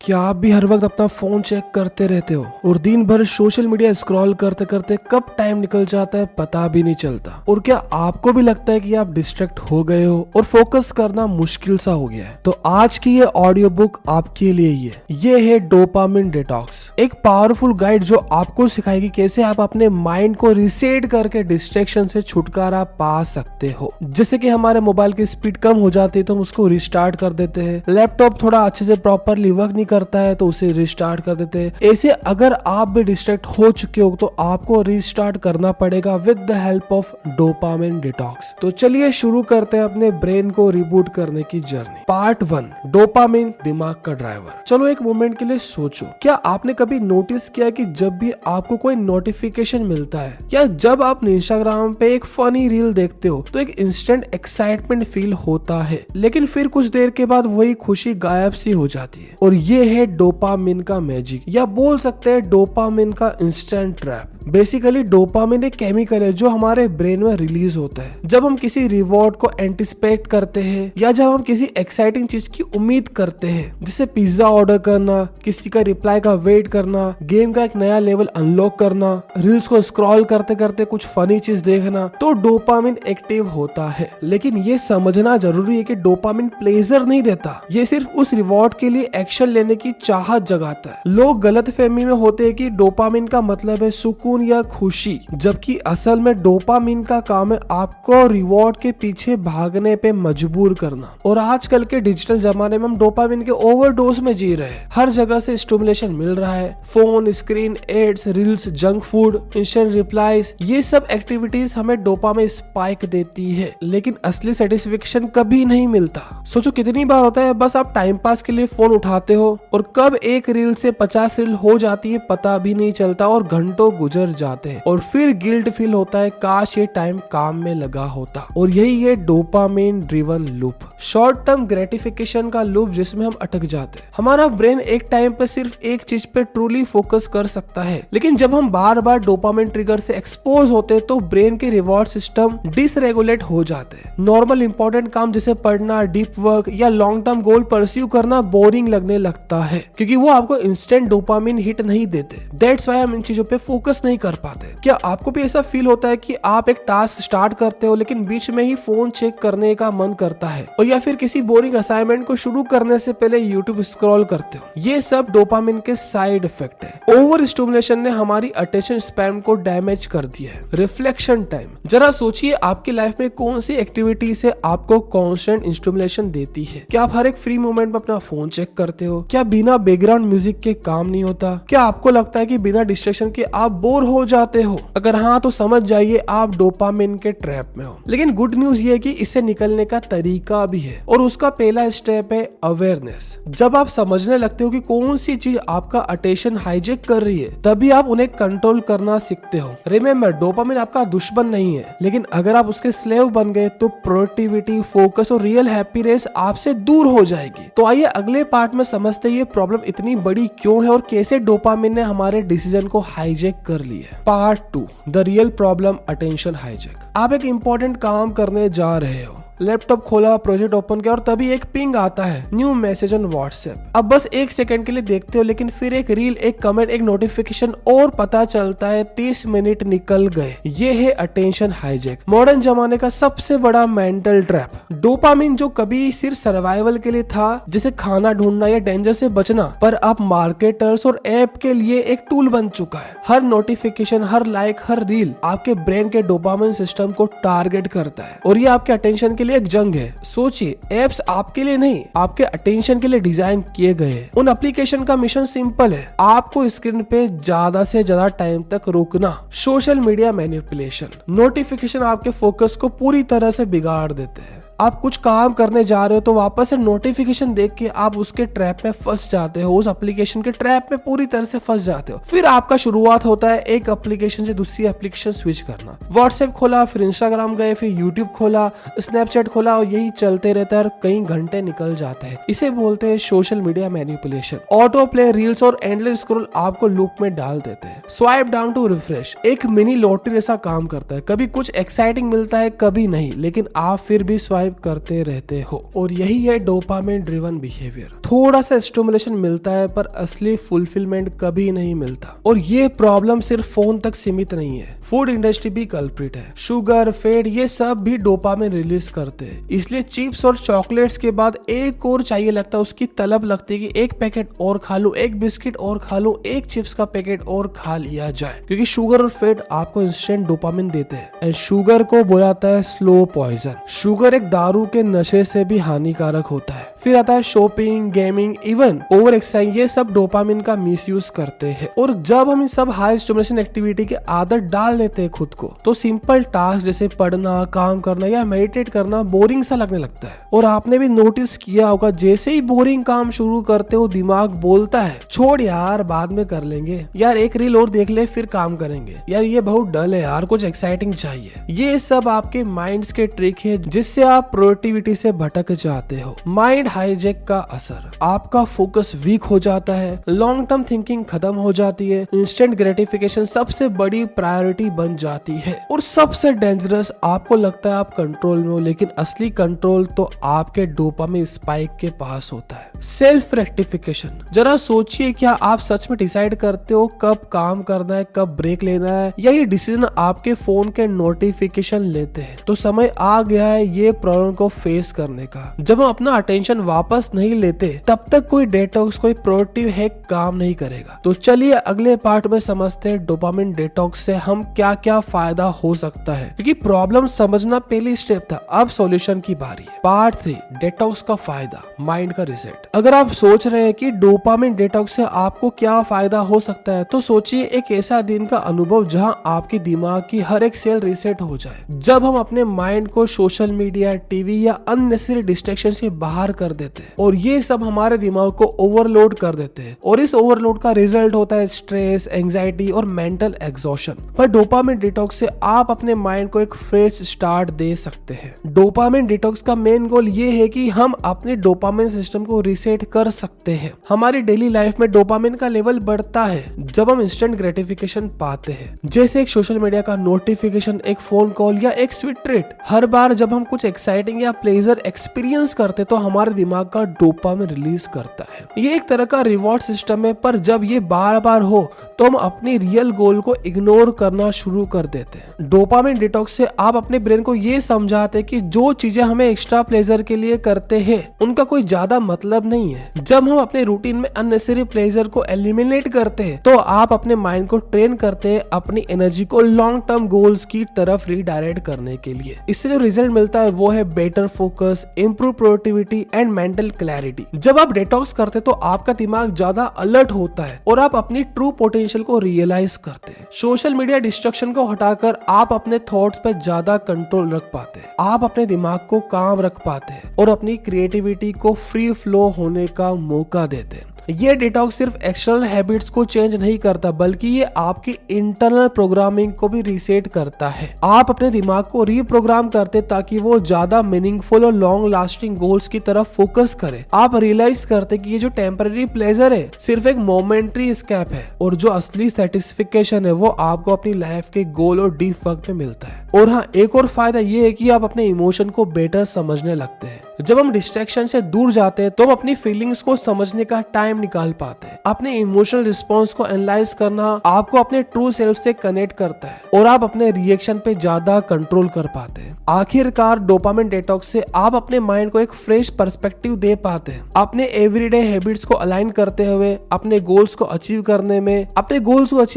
क्या आप भी हर वक्त अपना फोन चेक करते रहते हो और दिन भर सोशल मीडिया स्क्रॉल करते करते कब टाइम निकल जाता है पता भी नहीं चलता? और क्या आपको भी लगता है कि आप डिस्ट्रैक्ट हो गए हो और फोकस करना मुश्किल सा हो गया है? तो आज की ये ऑडियो बुक आपके लिए ही है। ये है डोपामिन डिटॉक्स, एक पावरफुल गाइड जो आपको सिखाएगी कैसे आप अपने माइंड को रिसेट करके डिस्ट्रैक्शन से छुटकारा पा सकते हो। जैसे कि हमारे मोबाइल की स्पीड कम हो जाती है तो हम उसको रिस्टार्ट कर देते हैं, लैपटॉप थोड़ा अच्छे से प्रॉपरली वर्क नहीं करता है तो उसे रिस्टार्ट कर देते हैं। ऐसे अगर आप भी डिस्ट्रैक्ट हो चुके हो तो आपको रिस्टार्ट करना पड़ेगा with the help of dopamine detox. तो चलिए शुरू करते हैं अपने ब्रेन को रिबूट करने की जर्नी। पार्ट 1, डोपामिन दिमाग का ड्राइवर। चलो एक मोमेंट के लिए सोचो, क्या आपने कभी नोटिस किया कि जब भी आपको कोई नोटिफिकेशन मिलता है या जब आप इंस्टाग्राम पे एक फनी रील देखते हो तो एक इंस्टेंट एक्साइटमेंट फील होता है, लेकिन फिर कुछ देर के बाद वही खुशी गायब सी हो जाती है। और ये है डोपामिन का मैजिक, या बोल सकते हैं डोपामिन का इंस्टेंट ट्रैप। बेसिकली डोपामिन एक केमिकल है जो हमारे ब्रेन में रिलीज होता है जब हम किसी रिवॉर्ड को एंटिसिपेट करते हैं या जब हम किसी एक्साइटिंग चीज की उम्मीद करते हैं, जैसे पिज्जा ऑर्डर करना, किसी का रिप्लाई का वेट करना, गेम का एक नया लेवल अनलॉक करना, रील्स को स्क्रॉल करते करते कुछ फनी चीज देखना। तो डोपामिन एक्टिव होता है, लेकिन ये समझना जरूरी है कि डोपामिन प्लेजर नहीं देता, ये सिर्फ उस रिवॉर्ड के लिए एक्शन लेने की चाहत जगाता है। लोग गलतफहमी में होते हैं कि डोपामिन का मतलब है सुकून या खुशी, जबकि असल में डोपामिन का काम है आपको रिवॉर्ड के पीछे भागने पे मजबूर करना। और आजकल के डिजिटल जमाने में हम डोपामिन के ओवरडोज में जी रहे हैं। हर जगह से स्टिमुलेशन मिल रहा है, phone screen, ads, reels, junk food, instant replies, ये सब एक्टिविटीज हमें डोपामिन स्पाइक देती है, लेकिन असली सेटिस्फेक्शन कभी नहीं मिलता। सोचो कितनी बार होता है बस आप टाइम पास के लिए फोन उठाते हो और कब एक रील से 50 रील हो जाती है पता भी नहीं चलता और घंटों गुजर जाते हैं और फिर गिल्ट फील होता है काश ये टाइम काम में लगा होता। और यही है dopamine driven loop, short term gratification का लूप जिसमें हम अटक जाते हैं। हमारा ब्रेन एक टाइम पे सिर्फ एक चीज पे ट्रूली फोकस कर सकता है, लेकिन जब हम बार बार डोपामिन ट्रिगर से एक्सपोज होते हैं तो ब्रेन के रिवॉर्ड सिस्टम डिसरेगुलेट हो जाते हैं। नॉर्मल इंपॉर्टेंट काम जैसे पढ़ना, डीप वर्क या लॉन्ग टर्म गोल परस्यू करना बोरिंग लगने लगता है क्योंकि वो आपको इंस्टेंट डोपामिन हिट नहीं देते। दैट्स व्हाई हम इन चीजों पे फोकस नहीं कर पाते। क्या आपको भी ऐसा फील होता है कि आप एक टास्क स्टार्ट करते हो लेकिन बीच में ही फोन चेक करने का मन करता है, और या फिर किसी बोरिंग असाइनमेंट को शुरू करने से पहले यूट्यूब स्क्रॉल करते हो? ये सब डोपामिन के साइड इफेक्ट है। ओवर स्टिमुलेशन ने हमारी अटेंशन स्पैन को डैमेज कर दिया है। रिफ्लेक्शन टाइम, जरा सोचिए आपकी लाइफ में कौन सी एक्टिविटी से आपको कॉन्स्टेंट स्टिमुलेशन देती है? क्या आप हर एक फ्री मोमेंट में अपना फोन चेक करते हो? क्या बिना बैकग्राउंड म्यूजिक के काम नहीं होता? क्या आपको लगता है कि बिना डिस्ट्रैक्शन के आप बोर हो जाते हो? अगर हाँ तो समझ जाइए आप डोपामिन के ट्रैप में हो। लेकिन गुड न्यूज ये है कि इससे निकलने का तरीका भी है, और उसका पहला स्टेप है अवेयरनेस। जब आप समझने लगते हो कि कौन सी चीज आपका अटेंशन हाईजेक कर रही है, तभी आप उन्हें कंट्रोल करना सीखते हो। रिमेम्बर, डोपामिन आपका दुश्मन नहीं है, लेकिन अगर आप उसके स्लेव बन गए तो प्रोडक्टिविटी, फोकस और रियल हैप्पीनेस आपसे दूर हो जाएगी। तो आइए अगले पार्ट में समझते हैं ये प्रॉब्लम इतनी बड़ी क्यों है और कैसे डोपामिन ने हमारे डिसीजन को हाईजेक कर लिया है। Part 2, the real problem, attention hijack. आप एक इंपॉर्टेंट काम करने जा रहे हो, लैपटॉप खोला, प्रोजेक्ट ओपन किया और तभी एक पिंग आता है, न्यू मैसेज ऑन व्हाट्सएप। अब बस एक सेकंड के लिए देखते हो, लेकिन फिर एक रील, एक कमेंट, एक नोटिफिकेशन और पता चलता है 30 मिनट निकल गए। ये है अटेंशन हाईजैक, मॉडर्न जमाने का सबसे बड़ा मेंटल ट्रैप। डोपामिन जो कभी सिर्फ सर्वाइवल के लिए था, जैसे खाना ढूंढना या डेंजर से बचना, पर अब मार्केटर्स और ऐप के लिए एक टूल बन चुका है। हर नोटिफिकेशन, हर लाइक, हर रील आपके ब्रेन के डोपामिन सिस्टम को टारगेट करता है और ये आपके अटेंशन के लिए एक जंग है। सोचिए, एप्स आपके लिए नहीं, आपके अटेंशन के लिए डिजाइन किए गए हैं। उन एप्लीकेशन का मिशन सिंपल है, आपको स्क्रीन पे ज्यादा से ज्यादा टाइम तक रोकना। सोशल मीडिया मैनिपुलेशन, नोटिफिकेशन आपके फोकस को पूरी तरह से बिगाड़ देते हैं। आप कुछ काम करने जा रहे हो तो वापस से नोटिफिकेशन देख के आप उसके ट्रैप में फंस जाते हो, उस एप्लीकेशन के ट्रैप में पूरी तरह से फंस जाते हो। फिर आपका शुरुआत होता है एक एप्लीकेशन से दूसरी एप्लीकेशन स्विच करना। व्हाट्सएप खोला, फिर इंस्टाग्राम गए, फिर यूट्यूब खोला, स्नैपचैट खोला, और यही चलते रहता है और कई घंटे निकल जाते हैं। इसे बोलते हैं social media manipulation. Auto play, reels और एंडलेस स्क्रॉल आपको लूप में डाल देते हैं। स्वाइप डाउन टू रिफ्रेश एक मिनी लॉटरी जैसा काम करता है, कभी कुछ एक्साइटिंग मिलता है कभी नहीं, लेकिन आप फिर भी स्वाइप स्वाइप करते रहते हो। और यही है डोपामिन ड्रिवन बिहेवियर। थोड़ा सा स्टिमुलेशन मिलता है पर असली फुलफिलमेंट कभी नहीं मिलता। और ये प्रॉब्लम सिर्फ फोन तक सीमित नहीं है, फूड इंडस्ट्री भी कल्प्रिट है। शुगर, फैट, ये सब भी डोपामिन रिलीज करते हैं। इसलिए चिप्स और चॉकलेट्स के बाद एक और चाहिए लगता है, उसकी तलब लगती है कि एक पैकेट और खा लूं, एक बिस्किट और खा लूं, एक चिप्स का पैकेट और खा लिया जाए। क्योंकि शुगर और फैट आपको इंस्टेंट डोपामिन देते हैं। एंड शुगर को बोला जाता है स्लो पॉइजन। शुगर एक दारू के नशे से भी हानिकारक होता है। फिर आता है shopping, gaming, even over exercise, ये सब डोपामिन का मिसयूज करते हैं। और जब हम इन सब हाई स्टिमुलेशन एक्टिविटी की आदत डाल लेते हैं खुद को, तो सिंपल टास्क जैसे पढ़ना, काम करना या मेडिटेट करना बोरिंग सा लगने लगता है। और आपने भी नोटिस किया होगा, जैसे ही बोरिंग काम शुरू करते हो दिमाग बोलता है छोड़ यार बाद में कर लेंगे, यार एक रील और देख ले फिर काम करेंगे, यार ये बहुत डल है यार, कुछ एक्साइटिंग चाहिए। ये सब आपके माइंड्स के ट्रिक है जिससे आप प्रोडक्टिविटी से भटक जाते हो। माइंड हाईजैक का असर, आपका फोकस वीक हो जाता है, लॉन्ग टर्म थिंकिंग खत्म हो जाती है, इंस्टेंट ग्रेटिफिकेशन सबसे बड़ी प्रायोरिटी बन जाती है। और सबसे डेंजरस, आपको लगता है आप कंट्रोल में हो, लेकिन असली कंट्रोल तो आपके डोपामिन स्पाइक के पास होता है। सेल्फ रेक्टिफिकेशन, जरा सोचिए क्या आप सच में डिसाइड करते हो कब काम करना है, कब ब्रेक लेना है, या ये डिसीजन आपके फोन के नोटिफिकेशन लेते हैं? तो समय आ गया है ये प्रॉब्लम को फेस करने का। जब हम अपना अटेंशन वापस नहीं लेते तब तक कोई डेटॉक्स, कोई प्रोडक्टिव हैक काम नहीं करेगा। तो चलिए अगले पार्ट में समझते हैं डोपामिन डिटॉक्स से हम क्या क्या फायदा हो सकता है। क्योंकि प्रॉब्लम समझना पहली स्टेप था, अब सॉल्यूशन की बारी है। पार्ट 3, डिटॉक्स का फायदा, माइंड का रिसेट। अगर आप सोच रहे हैं कि डोपामिन डिटॉक्स से आपको क्या फायदा हो सकता है, तो सोचिए एक ऐसा दिन का अनुभव जहां आपके दिमाग की हर एक सेल रिसेट हो जाए। जब हम अपने माइंड को सोशल मीडिया, टीवी या अननेसेसरी डिस्ट्रैक्शन से बाहर कर देते हैं, और ये सब हमारे दिमाग को ओवरलोड कर देते हैं, और इस ओवरलोड का रिजल्ट होता है स्ट्रेस, एंजाइटी और मेंटल एग्जॉशन। पर डोपामिन डिटॉक्स से आप अपने माइंड को एक फ्रेश स्टार्ट दे सकते हैं। डोपामिन डिटॉक्स का मेन गोल ये है कि हम अपने डोपामिन सिस्टम को रीसेट कर सकते हैं। हमारी डेली लाइफ में डोपामिन का लेवल बढ़ता है जब हम इंस्टेंट ग्रेटिफिकेशन पाते हैं, जैसे एक सोशल मीडिया का नोटिफिकेशन, एक फोन कॉल या एक स्वीट ट्रीट। हर बार जब हम कुछ एक्साइटिंग या प्लेजर एक्सपीरियंस करते तो हमारे दिमाग का डोपामिन रिलीज करता है। ये एक तरह का रिवॉर्ड सिस्टम है, पर जब ये बार बार हो तो हम अपनी रियल गोल को इग्नोर करना शुरू कर देते हैं। डोपामिन डिटॉक्स से आप अपने ब्रेन को ये समझाते हैं कि जो चीजें हमें एक्स्ट्रा प्लेजर के लिए करते हैं उनका कोई ज्यादा मतलब नहीं है। जब हम अपने रूटीन में अननेसेसरी प्लेजर को एलिमिनेट करते हैं तो आप अपने माइंड को ट्रेन करते हैं अपनी एनर्जी को लॉन्ग टर्म गोल्स की तरफ रीडायरेक्ट करने के लिए। इससे जो रिजल्ट मिलता है वो है better focus, improve productivity and mental clarity. जब आप डिटॉक्स करते तो आपका दिमाग ज्यादा अलर्ट होता है और आप अपनी ट्रू पोटेंशियल को रियलाइज करते हैं। सोशल मीडिया डिस्ट्रैक्शन को हटाकर आप अपने थॉट्स पे ज्यादा कंट्रोल रख पाते हैं, आप अपने दिमाग को काम रख पाते हैं और अपनी क्रिएटिविटी को फ्री फ्लो होने का मौका देते हैं। ये डिटॉक्स सिर्फ एक्सटर्नल हैबिट्स को चेंज नहीं करता, बल्कि ये आपकी इंटरनल प्रोग्रामिंग को भी रीसेट करता है। आप अपने दिमाग को रीप्रोग्राम करते ताकि वो ज्यादा मीनिंगफुल और लॉन्ग लास्टिंग गोल्स की तरफ फोकस करे। आप रियलाइज करते कि ये जो टेम्पररी प्लेजर है सिर्फ एक मोमेंट्री एस्केप है, और जो असली सेटिस्फिकेशन है वो आपको अपनी लाइफ के गोल और डीप वर्क में मिलता है। और हाँ, एक और फायदा ये है कि आप अपने इमोशन को बेटर समझने लगते हैं। जब हम डिस्ट्रैक्शन से दूर जाते हैं तो हम अपनी फीलिंग्स को समझने का टाइम निकाल पाते हैं। अपने इमोशनल रिस्पॉन्स को एनालाइज करना आपको अपने ट्रू सेल्फ से कनेक्ट करता है और आप अपने रिएक्शन पे ज्यादा कंट्रोल कर पाते हैं। आखिरकार डोपामिन डिटॉक्स से आप अपने माइंड को एक फ्रेश पर्सपेक्टिव दे पाते हैं। अपने एवरीडे हैबिट्स को अलाइन करते हुए अपने गोल्स को अचीव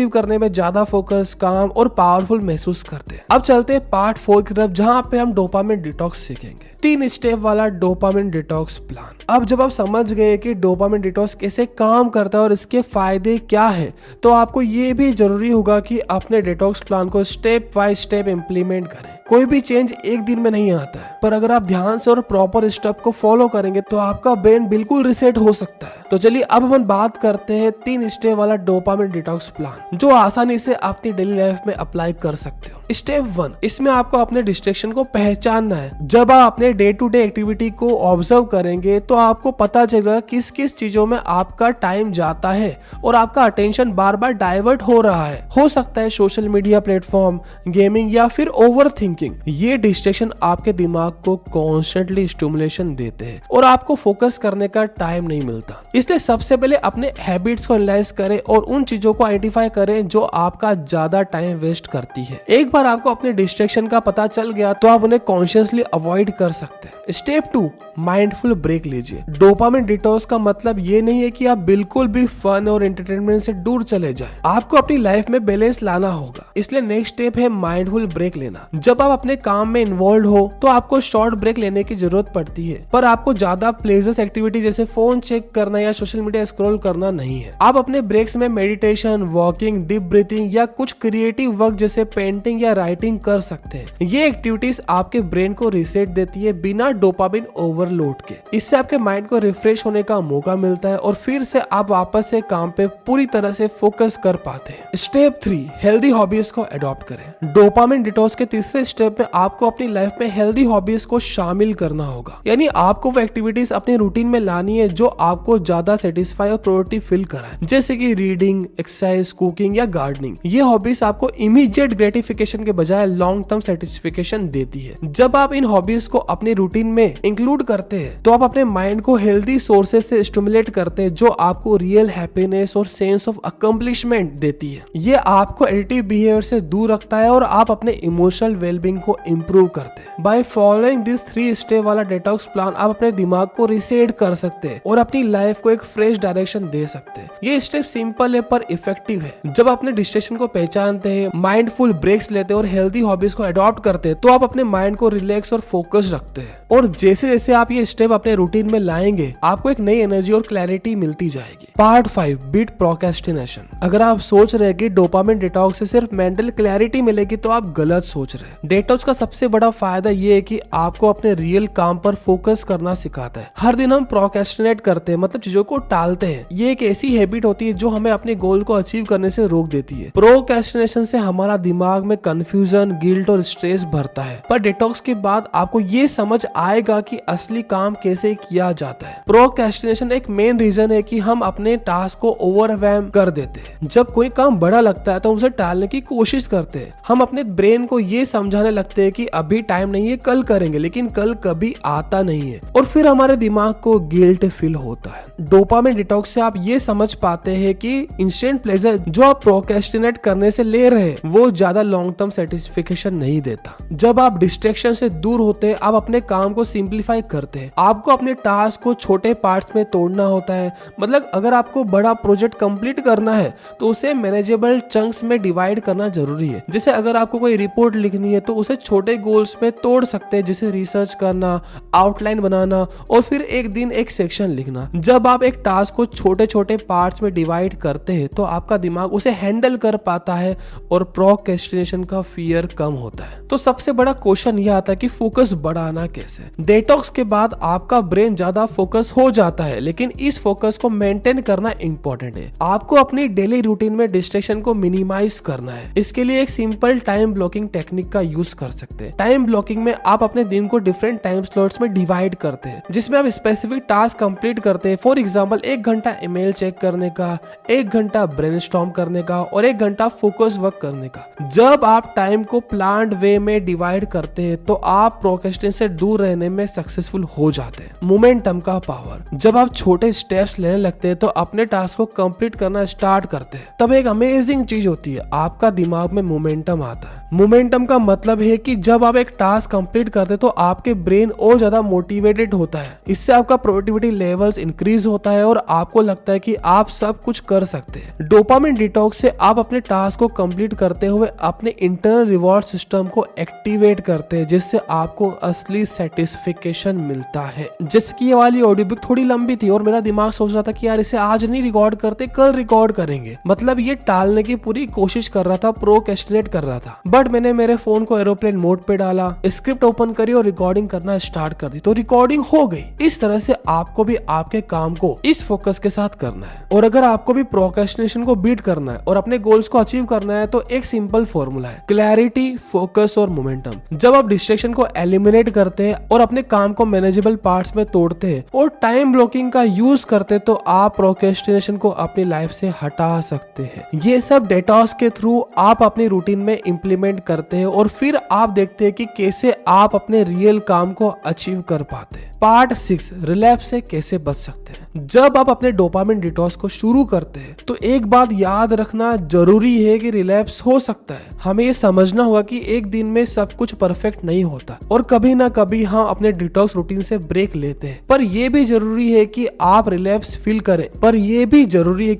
करने में ज्यादा फोकस, काम और पावरफुल महसूस करते हैं। अब चलते हैं पार्ट 4 की तरफ, जहाँ पे हम डोपामिन डिटॉक्स सीखेंगे। 3 स्टेप वाला डोपामिन डिटॉक्स प्लान। अब जब आप समझ गए कि डोपामिन डिटॉक्स कैसे काम करता है और इसके फायदे क्या है, तो आपको ये भी जरूरी होगा कि अपने डिटॉक्स प्लान को स्टेप बाय स्टेप इम्प्लीमेंट करें। कोई भी चेंज एक दिन में नहीं आता है, पर अगर आप ध्यान से और प्रॉपर स्टेप को फॉलो करेंगे तो आपका ब्रेन बिल्कुल रिसेट हो सकता है। तो चलिए अब हम बात करते हैं 3 स्टेप वाला डोपामिन डिटॉक्स प्लान, जो आसानी से अपनी डेली लाइफ में अप्लाई कर सकते हो। स्टेप 1, इसमें आपको अपने डिस्ट्रैक्शन को पहचानना है। जब आप अपने डे टू डे एक्टिविटी को ऑब्जर्व करेंगे तो आपको पता चलेगा किस किस चीजों में आपका टाइम जाता है और आपका अटेंशन बार बार डाइवर्ट हो रहा है। हो सकता है सोशल मीडिया प्लेटफॉर्म, गेमिंग या फिर ओवर थिंकिंग। थिंकिंग, ये डिस्ट्रैक्शन आपके दिमाग को कॉन्स्टेंटली स्टिमुलेशन देते हैं और आपको फोकस करने का टाइम नहीं मिलता। इसलिए सबसे पहले अपने हैबिट्स को एनालाइज करें और उन चीजों को आइडेंटिफाई करें जो आपका ज्यादा टाइम वेस्ट करती है। एक बार आपको अपने डिस्ट्रैक्शन का पता चल गया तो आप उन्हें कॉन्शियसली अवॉइड कर सकते हैं। स्टेप 2, माइंडफुल ब्रेक लीजिए। डोपामिन डिटॉक्स का मतलब ये नहीं है कि आप बिल्कुल भी फन और एंटरटेनमेंट से दूर चले जाएं। आपको अपनी लाइफ में बैलेंस लाना होगा। इसलिए नेक्स्ट स्टेप है माइंडफुल ब्रेक लेना। जब आप अपने काम में इन्वॉल्व हो तो आपको शॉर्ट ब्रेक लेने की जरूरत पड़ती है, पर आपको ज्यादा प्लेजर्स एक्टिविटी जैसे फोन चेक करना या सोशल मीडिया स्क्रॉल करना नहीं है। आप अपने ब्रेक्स में मेडिटेशन, वॉकिंग, डीप ब्रीथिंग या कुछ क्रिएटिव वर्क जैसे पेंटिंग या राइटिंग कर सकते हैं। ये एक्टिविटीज आपके ब्रेन को रिसेट देती है बिना डोपामिन ओवरलोड के। इससे आपके माइंड को रिफ्रेश होने का मौका मिलता है और फिर से आप वापस से काम पे पूरी तरह से फोकस कर पाते हैं। स्टेप 3, हेल्दी हॉबीज को अडॉप्ट करें। डोपामिन डिटॉक्स के तीसरे स्टेप में आपको अपनी लाइफ में हेल्दी हॉबीज को शामिल करना होगा। यानी आपको वो एक्टिविटीज अपने रूटीन में लानी है जो आपको ज्यादा सेटिस्फाई और प्रोडक्टिव फील कराए, जैसे कि रीडिंग, एक्सरसाइज, कुकिंग या गार्डनिंग। ये हॉबीज आपको इमीडिएट ग्रेटिफिकेशन के बजाय लॉन्ग टर्म सेटिस्फिकेशन देती है। जब आप इन हॉबीज को अपने रूटीन में इंक्लूड करते हैं तो आप अपने माइंड को हेल्दी सोर्सेज से स्टिमुलेट करते हैं जो आपको रियल हैप्पीनेस और सेंस ऑफ अकम्प्लिशमेंट देती है। ये आपको एडिक्टिव बिहेवियर से दूर रखता है और आप अपने इमोशनल वेलबींग को इम्प्रूव करते हैं। बाय फॉलोइंग दिस 3 स्टेप वाला डिटॉक्स प्लान आप अपने दिमाग को रीसेट कर सकते हैं और अपनी लाइफ को एक फ्रेश डायरेक्शन दे सकते हैं। ये स्टेप सिंपल है पर इफेक्टिव है। जब अपने डिस्ट्रैक्शन को पहचानते हैं, माइंडफुल ब्रेक्स लेते हैं और हेल्दी हॉबीज को अडॉप्ट करते हैं तो आप अपने माइंड को रिलैक्स और फोकस रखते हैं। और जैसे जैसे आप ये स्टेप अपने रूटीन में लाएंगे आपको एक नई एनर्जी और क्लैरिटी मिलती जाएगी। Part 5, beat procrastination. अगर आप सोच रहे हैं कि डोपामिन डिटॉक्स से सिर्फ मेंटल क्लैरिटी मिलेगी तो आप गलत सोच रहे हैं। डिटॉक्स का सबसे बड़ा फायदा ये है कि आपको अपने रियल काम पर फोकस करना सिखाता है। हर दिन हम प्रोक्रेस्टिनेट करते हैं, मतलब चीजों को टालते हैं। ये एक ऐसी हैबिट होती है जो हमें अपने गोल को अचीव करने से रोक देती है। प्रोक्रेस्टिनेशन से हमारा दिमाग में कंफ्यूजन, गिल्ट और स्ट्रेस भरता है, पर डिटॉक्स के बाद आपको ये समझ आएगा कि असली काम कैसे किया जाता है। प्रोक्रेस्टिनेशन एक मेन रीजन है कि हम अपने टास्क को ओवरवेल्म कर देते हैं। जब कोई काम बड़ा लगता है तो उसे टालने की कोशिश करते हैं। हम अपने ब्रेन को ये समझाने लगते हैं कि अभी टाइम नहीं है, कल करेंगे, लेकिन कल कभी आता नहीं है और फिर हमारे दिमाग को गिल्ट फील होता है। डोपामिन डिटॉक्स से आप ये समझ पाते हैं कि इंस्टेंट प्लेजर जो आप प्रोक्रेस्टिनेट करने से ले रहे हैं वो ज्यादा लॉन्ग टर्म सेटिस्फिकेशन नहीं देता। जब आप डिस्ट्रैक्शन से दूर होते हैं आप अपने काम को सिंप्लीफाई करते हैं। आपको अपने टास्क को छोटे पार्ट्स में तोड़ना होता है। मतलब अगर आपको बड़ा प्रोजेक्ट कंप्लीट करना है तो उसे मैनेजेबल चंक्स में डिवाइड करना जरूरी है। जैसे अगर आपको कोई रिपोर्ट लिखनी है तो उसे छोटे गोल्स में तोड़ सकते हैं, जैसे रिसर्च करना, आउटलाइन बनाना और फिर एक दिन एक सेक्शन लिखना। जब आप एक टास्क को छोटे छोटे पार्ट्स में डिवाइड करते हैं तो आपका दिमाग उसे हैंडल कर पाता है और प्रोक्रेस्टिनेशन का फियर कम होता है। तो सबसे बड़ा क्वेश्चन यह आता है कि फोकस बढ़ाना कैसे। डिटॉक्स के बाद आपका ब्रेन ज्यादा फोकस हो जाता है, लेकिन इस फोकस को मेंटेन करना इंपॉर्टेंट है। आपको अपनी डेली रूटीन में डिस्ट्रैक्शन को मिनिमाइज करना है। इसके लिए एक सिंपल टाइम ब्लॉकिंग टेक्निक का यूज कर सकते हैं। टाइम ब्लॉकिंग में आप अपने दिन को डिफरेंट टाइम स्लॉट्स में डिवाइड करते हैं, जिसमें आप स्पेसिफिक टास्क कंप्लीट करते हैं। फॉर एग्जांपल 1 घंटा ईमेल चेक करने का, 1 घंटा ब्रेनस्टॉर्म करने का और 1 घंटा फोकस वर्क करने का। जब आप टाइम को प्लान्ड वे में डिवाइड करते हैं तो आप प्रोक्रेस्टिनेशन से दूर रहने में सक्सेसफुल हो जाते हैं। मोमेंटम का पावर। जब आप छोटे स्टेप्स लेने लगते हैं तो अपने टास्क को कंप्लीट करना स्टार्ट करते हैं, तब एक अमेजिंग चीज होती है, आपका दिमाग में मोमेंटम आता है। मोमेंटम का मतलब है कि जब आप एक टास्क कंप्लीट करते हैं तो आपके ब्रेन और ज्यादा मोटिवेटेड होता है। इससे आपका प्रोडक्टिविटी लेवल्स इंक्रीज होता है और आपको लगता है कि आप सब कुछ कर सकते हैं। डोपामिन डिटॉक्स से आप अपने टास्क को कंप्लीट करते हुए अपने इंटरनल रिवॉर्ड सिस्टम को एक्टिवेट करते हैं, जिससे आपको असली सेटिस्फिकेशन मिलता है। जैसे कि ये वाली ऑडियो बुक थोड़ी लंबी थी और मेरा दिमाग सोच रहा था कि यार इसे आज नहीं रिकॉर्ड करते, कल रिकॉर्ड करेंगे। मतलब ये टालने की पूरी कोशिश कर रहा था, प्रोक्रेस्टिनेट कर रहा था। बट मैंने मेरे फोन को एरोप्लेन मोड पे डाला, स्क्रिप्ट ओपन करी और रिकॉर्डिंग करना स्टार्ट कर दी, तो रिकॉर्डिंग हो गई। इस तरह से आपको भी आपके काम को इस फोकस के साथ करना है। और अगर आपको भी प्रोक्रेस्टिनेशन को बीट करना है और अपने गोल्स को अचीव करना है तो एक सिंपल फॉर्मूला है, क्लैरिटी, फोकस और मोमेंटम। जब आप डिस्ट्रैक्शन को एलिमिनेट करते हैं और अपने काम को मैनेजेबल पार्ट्स में तोड़ते हैं और टाइम ब्लॉकिंग का यूज करते तो आप प्रोक्रेस्टिनेशन को अपनी लाइफ से हटा सकते हैं। ये सब डेटॉक्स के थ्रू आप अपनी रूटीन में इम्प्लीमेंट करते हैं और फिर आप देखते हैं कि कैसे आप अपने रियल काम को अचीव कर पाते हैं। पार्ट 6, रिलैप्स से कैसे बच सकते हैं। जब आप अपने डोपामिन डिटॉक्स को शुरू करते हैं तो एक बात याद रखना जरूरी है कि रिलैप्स हो सकता है। हमें ये समझना होगा कि एक दिन में सब कुछ परफेक्ट नहीं होता और कभी ना कभी हम अपने डिटॉक्स रूटीन से ब्रेक लेते हैं, पर यह भी जरूरी है कि आप रिलैप्स फील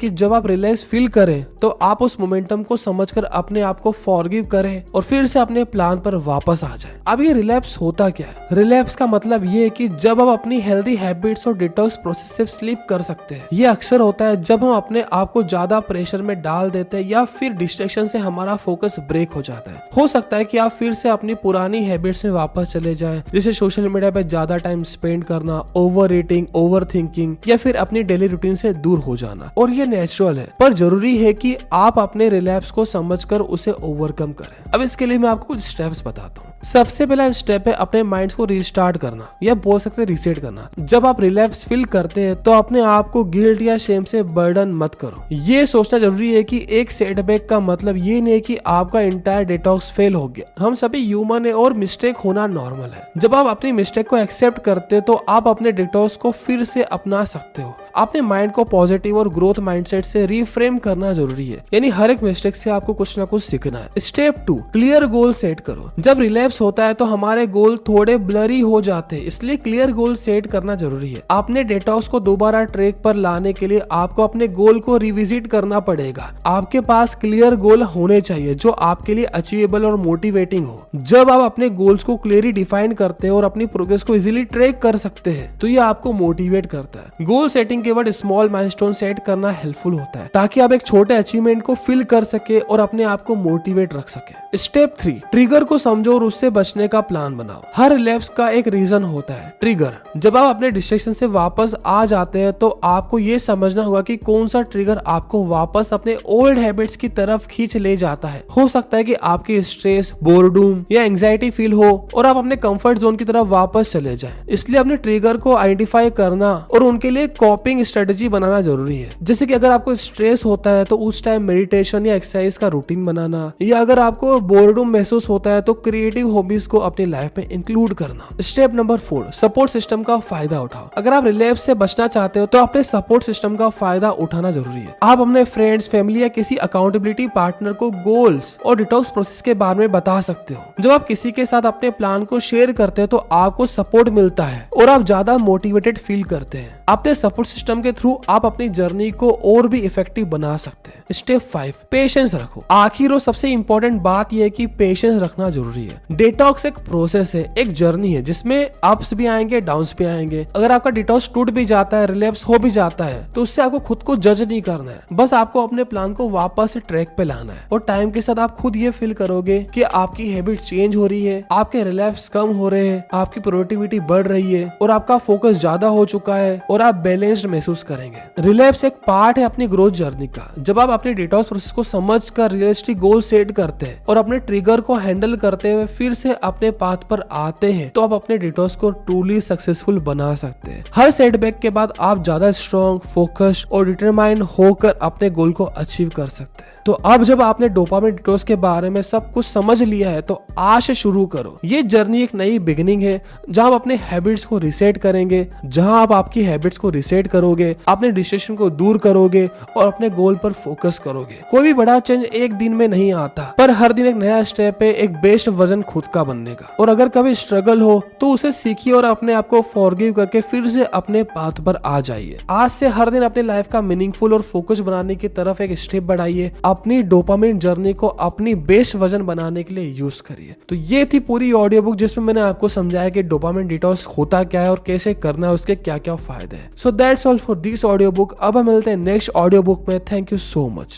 जब आप रिलैप्स फील करें तो आप उस मोमेंटम को समझकर अपने आप को फॉरगिव करें और फिर से अपने प्लान पर वापस आ जाए। अब ये रिलैप्स होता क्या है? रिलैप्स का मतलब ये है कि जब आप अपनी हेल्दी हैबिट्स और डिटॉक्स प्रोसेस से स्लिप कर सकते हैं। ये अक्सर होता है जब हम अपने आप को ज्यादा प्रेशर में डाल देते हैं या फिर डिस्ट्रैक्शन से हमारा फोकस ब्रेक हो जाता है। हो सकता है कि आप फिर से अपनी पुरानी हैबिट्स में वापस चले जाएं, जैसे सोशल मीडिया पे ज्यादा टाइम स्पेंड करना, ओवर ईटिंग, ओवर थिंकिंग या फिर अपनी डेली रूटीन से दूर हो जाना। और ये नेचुरल है, पर जरूरी है कि आप अपने रिलैप्स को समझकर उसे ओवरकम करें। अब इसके लिए मैं आपको कुछ स्टेप्स बताता हूँ। सबसे पहला स्टेप है अपने माइंड को रिस्टार्ट करना या बोल सकते हैं रीसेट करना। जब आप रिलैप्स फील करते हैं तो अपने आप को गिल्ट या शेम से बर्डन मत करो। ये सोचना जरूरी है कि एक सेटबैक का मतलब ये नहीं है कि आपका इंटायर डिटॉक्स फेल हो गया। हम सभी ह्यूमन है और मिस्टेक होना नॉर्मल है। जब आप अपनी मिस्टेक को एक्सेप्ट करते हो तो आप अपने डिटॉक्स को फिर से अपना सकते हो। अपने माइंड को पॉजिटिव और ग्रोथ माइंडसेट से रिफ्रेम करना जरूरी है, यानी हर एक मिस्टेक से आपको कुछ ना कुछ सीखना है। स्टेप 2, क्लियर गोल सेट करो। जब रिलैप्स होता है तो हमारे गोल थोड़े ब्लरी हो जाते हैं, इसलिए क्लियर गोल सेट करना जरूरी है। अपने डिटॉक्स को दोबारा ट्रैक पर लाने के लिए आपको अपने गोल को रिविजिट करना पड़ेगा। आपके पास क्लियर गोल होने चाहिए जो आपके लिए अचीवेबल और मोटिवेटिंग हो। जब आप अपने गोल्स को क्लियरली डिफाइन करते हैं और अपनी प्रोग्रेस को इजीली ट्रैक कर सकते हैं तो ये आपको मोटिवेट करता है। गोल सेटिंग के बाद स्मॉल माइलस्टोन सेट करना हेल्पफुल होता है ताकि आप एक छोटे अचीवमेंट को फील कर सके और अपने आप को मोटिवेट रख सके। स्टेप 3, ट्रिगर को समझो और उससे बचने का प्लान बनाओ। हर रिलैप्स का एक रीजन होता है, ट्रिगर। जब आप अपने डिस्ट्रैक्शन से वापस आ जाते हैं तो आपको ये समझना होगा कि कौन सा ट्रिगर आपको वापस अपने ओल्ड हैबिट्स की तरफ खींच ले जाता है। हो सकता है कि आपकी स्ट्रेस, बोर्डूम या एंजाइटी फील हो और आप अपने कंफर्ट जोन की तरफ वापस चले जाएं। इसलिए अपने ट्रिगर को आइडेंटिफाई करना और उनके लिए कॉपिंग स्ट्रेटेजी बनाना जरूरी है। जैसे कि अगर आपको स्ट्रेस होता है तो उस टाइम मेडिटेशन या एक्सरसाइज का रूटीन बनाना, या अगर आपको बोर्डूम महसूस होता है तो क्रिएटिव हॉबीज को अपनी लाइफ में इंक्लूड करना। स्टेप नंबर 4, सपोर्ट सिस्टम का फायदा उठाओ। अगर आप रिलैप्स से बचना चाहते हो तो अपने सपोर्ट सिस्टम का फायदा उठाना जरूरी है। आप अपने फ्रेंड्स, फैमिली या किसी अकाउंटेबिलिटी पार्टनर को गोल्स और डिटॉक्स प्रोसेस के बारे में बता सकते हो। जब आप किसी के साथ अपने प्लान को शेयर करते हो तो आपको सपोर्ट मिलता है और आप ज्यादा मोटिवेटेड फील करते हैं। अपने सपोर्ट सिस्टम के थ्रू आप अपनी जर्नी को और भी इफेक्टिव बना सकते हैं। स्टेप 5, पेशेंस रखो। आखिर और सबसे इंपॉर्टेंट बात यह है कि पेशेंस रखना जरूरी है। डिटॉक्स एक प्रोसेस है, एक जर्नी है जिसमें अप्स भी आएंगे, डाउन्स भी आएंगे। अगर आपका डिटॉक्स टूट भी जाता है, रिलैप्स हो भी जाता है तो उससे आपको खुद को जज नहीं करना है। बस आपको अपने प्लान को वापस से ट्रैक पे लाना है और टाइम के साथ आप खुद ये फील करोगे कि आपकी हैबिट चेंज हो रही है, आपके रिलैप्स कम हो रहे हैं, आपकी प्रोडक्टिविटी बढ़ रही है और आपका फोकस ज्यादा हो चुका है और आप बैलेंस्ड महसूस करेंगे। रिलैप्स एक पार्ट है अपनी ग्रोथ जर्नी का। जब आप अपने डिटॉक्स प्रोसेस को समझकर रियलिस्टिक गोल सेट करते हैं और अपने ट्रिगर को हैंडल करते हुए फिर से अपने पाथ पर आते हैं तो आप अपने डिटॉक्स को ट्रूली सक्सेसफुल बना सकते हैं। हर सेटबैक के बाद आप ज्यादा स्ट्रॉन्ग, फोकस्ड और डिटरमाइंड होकर अपने गोल को अचीव कर सकते हैं। तो अब जब आपने डोपामिन डिटॉक्स के बारे में सब कुछ समझ लिया है तो आज से शुरू करो। ये जर्नी एक नई बिगिनिंग है जहां आप अपने हैबिट्स को रिसेट करेंगे, जहां आप आपकी हैबिट्स को रिसेट करोगे, अपने डिस्ट्रैक्शन को दूर करोगे और अपने गोल पर फोकस करोगे। कोई भी बड़ा चेंज एक दिन में नहीं आता, पर हर दिन एक नया स्टेप है एक बेस्ट वर्जन खुद का बनने का। और अगर कभी स्ट्रगल हो तो उसे सीखिए और अपने आप को फॉरगिव करके फिर से अपने पाथ पर आ जाइए। आज से हर दिन अपने लाइफ का मीनिंगफुल और फोकस बनाने की तरफ एक स्टेप बढ़ाइए। अपनी डोपामिन जर्नी को अपनी बेस्ट वर्जन बनाने के लिए यूज करिए। तो ये थी पूरी ऑडियो बुक जिसमें मैंने आपको समझाया कि डोपामिन डिटॉक्स होता क्या है और कैसे करना है, उसके क्या क्या फायदे हैं। So that's all for this audio book. अब हम मिलते हैं नेक्स्ट ऑडियो बुक में। Thank you so much.